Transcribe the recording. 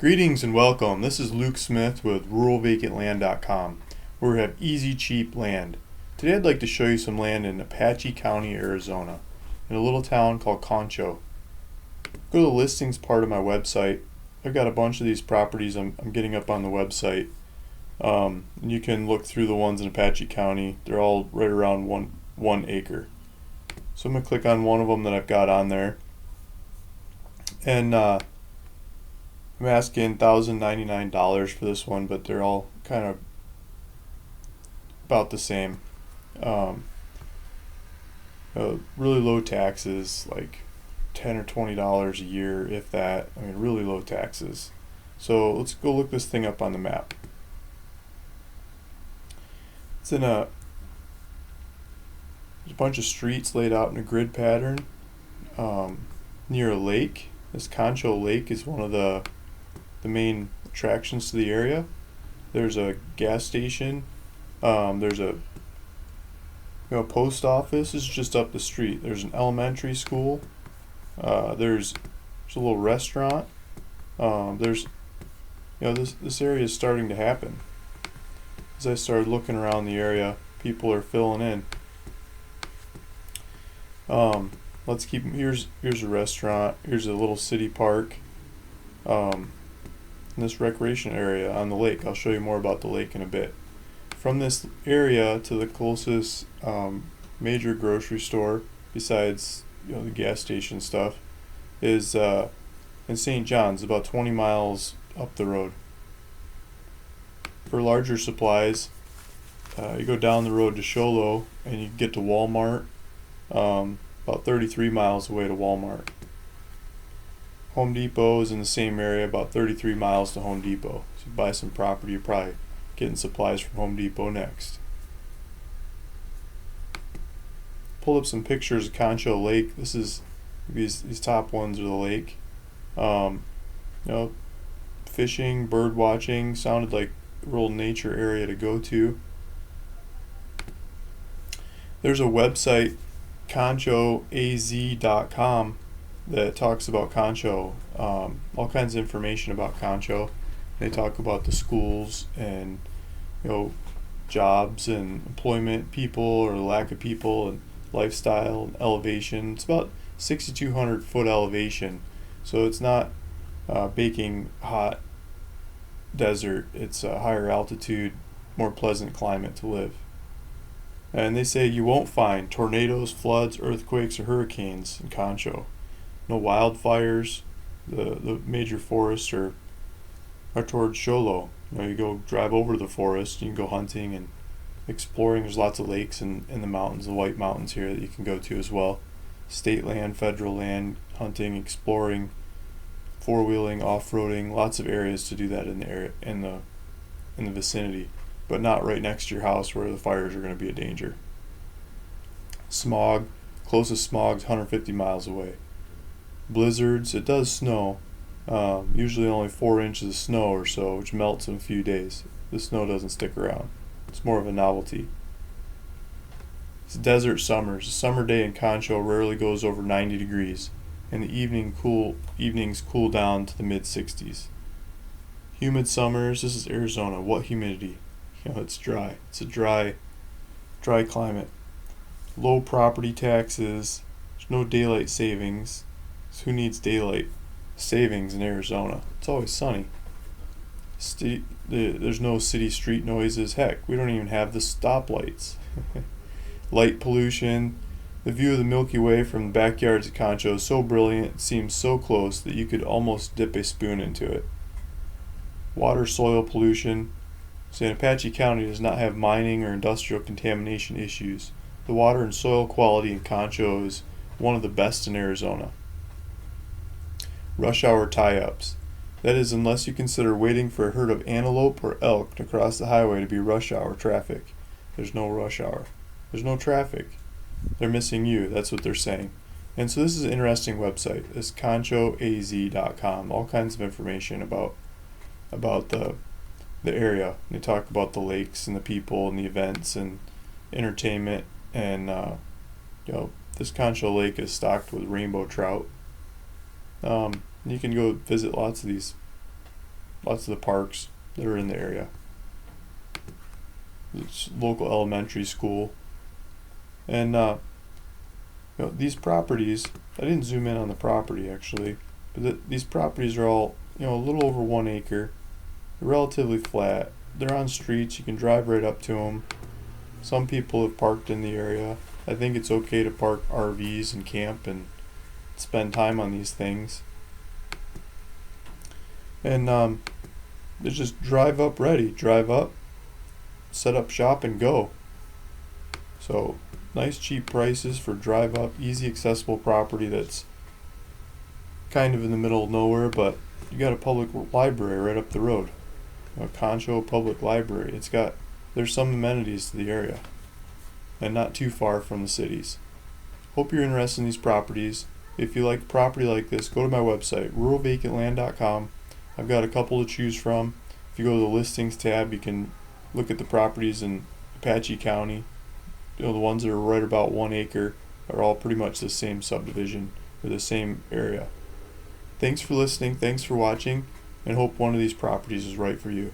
Greetings and welcome. This is Luke Smith with ruralvacantland.com, where we have easy, cheap land. Today I'd like to show you some land in Apache County, Arizona, in a little town called Concho. Go to the listings part of my website. I've got a bunch of these properties I'm getting up on the website. And you can look through the ones in Apache County. They're all right around one acre. So I'm going to click on one of them that I've got on there. And I'm asking $1,099 for this one, but they're all kind of about the same. Really low taxes, like $10 or $20 a year, if that. I mean, really low taxes. So let's go look this thing up on the map. It's in there's a bunch of streets laid out in a grid pattern near a lake. This Concho Lake is one of the main attractions to the area. There's a gas station. There's a post office is just up the street. There's an elementary school. There's a little restaurant. This area is starting to happen. As I started looking around the area, people are filling in. Let's keep. Here's a restaurant. Here's a little city park. This recreation area on the lake. I'll show you more about the lake in a bit. From this area to the closest major grocery store, besides the gas station stuff, is in St. John's, about 20 miles up the road. For larger supplies, you go down the road to Sholo and you get to Walmart. About 33 miles away to Walmart. Home Depot is in the same area, about 33 miles to Home Depot. So you buy some property, you're probably getting supplies from Home Depot next. Pull up some pictures of Concho Lake. This is these top ones are the lake. Fishing, bird watching, sounded like a real nature area to go to. There's a website, conchoaz.com, that talks about Concho, all kinds of information about Concho. They talk about the schools and jobs and employment, people or lack of people, and lifestyle and elevation. It's about 6,200 foot elevation, so it's not baking hot desert. It's a higher altitude, more pleasant climate to live. And they say you won't find tornadoes, floods, earthquakes, or hurricanes in Concho. No wildfires. The major forests are towards Sholo. You go drive over to the forest. You can go hunting and exploring. There's lots of lakes in the mountains, the White Mountains here, that you can go to as well. State land, federal land, hunting, exploring, four-wheeling, off-roading. Lots of areas to do that in the area, in the vicinity, but not right next to your house where the fires are going to be a danger. Smog, closest smog is 150 miles away. Blizzards, it does snow, usually only 4 inches of snow or so, which melts in a few days. The snow doesn't stick around. It's more of a novelty. It's desert summers. A summer day in Concho rarely goes over 90 degrees, and the evenings cool down to the mid-60s. Humid summers. This is Arizona. What humidity? It's dry. It's a dry climate. Low property taxes. There's no daylight savings. So who needs daylight savings in Arizona? It's always sunny. There's no city street noises. Heck, we don't even have the stoplights. Light pollution. The view of the Milky Way from the backyards of Concho is so brilliant, it seems so close that you could almost dip a spoon into it. Water soil pollution. So Apache County does not have mining or industrial contamination issues. The water and soil quality in Concho is one of the best in Arizona. Rush hour tie-ups. That is, unless you consider waiting for a herd of antelope or elk to cross the highway to be rush hour traffic. There's no rush hour. There's no traffic. They're missing you. That's what they're saying. And so this is an interesting website. It's conchoaz.com. All kinds of information about the area. They talk about the lakes and the people and the events and entertainment. And this Concho Lake is stocked with rainbow trout. You can go visit lots of these lots of the parks that are in the area. It's local elementary school. And these properties, I didn't zoom in on the property actually, but these properties are all a little over 1 acre. They're relatively flat. They're on streets. You can drive right up to them. Some people have parked in the area. I think it's okay to park RVs and camp and spend time on these things. And there's just drive up ready. Drive up, set up shop, and go. So nice cheap prices for drive up, easy accessible property that's kind of in the middle of nowhere, but you got a public library right up the road. A Concho Public Library. There's some amenities to the area and not too far from the cities. Hope you're interested in these properties. If you like property like this, go to my website, ruralvacantland.com. I've got a couple to choose from. If you go to the listings tab, you can look at the properties in Apache County. The ones that are right about 1 acre are all pretty much the same subdivision or the same area. Thanks for listening, thanks for watching, and hope one of these properties is right for you.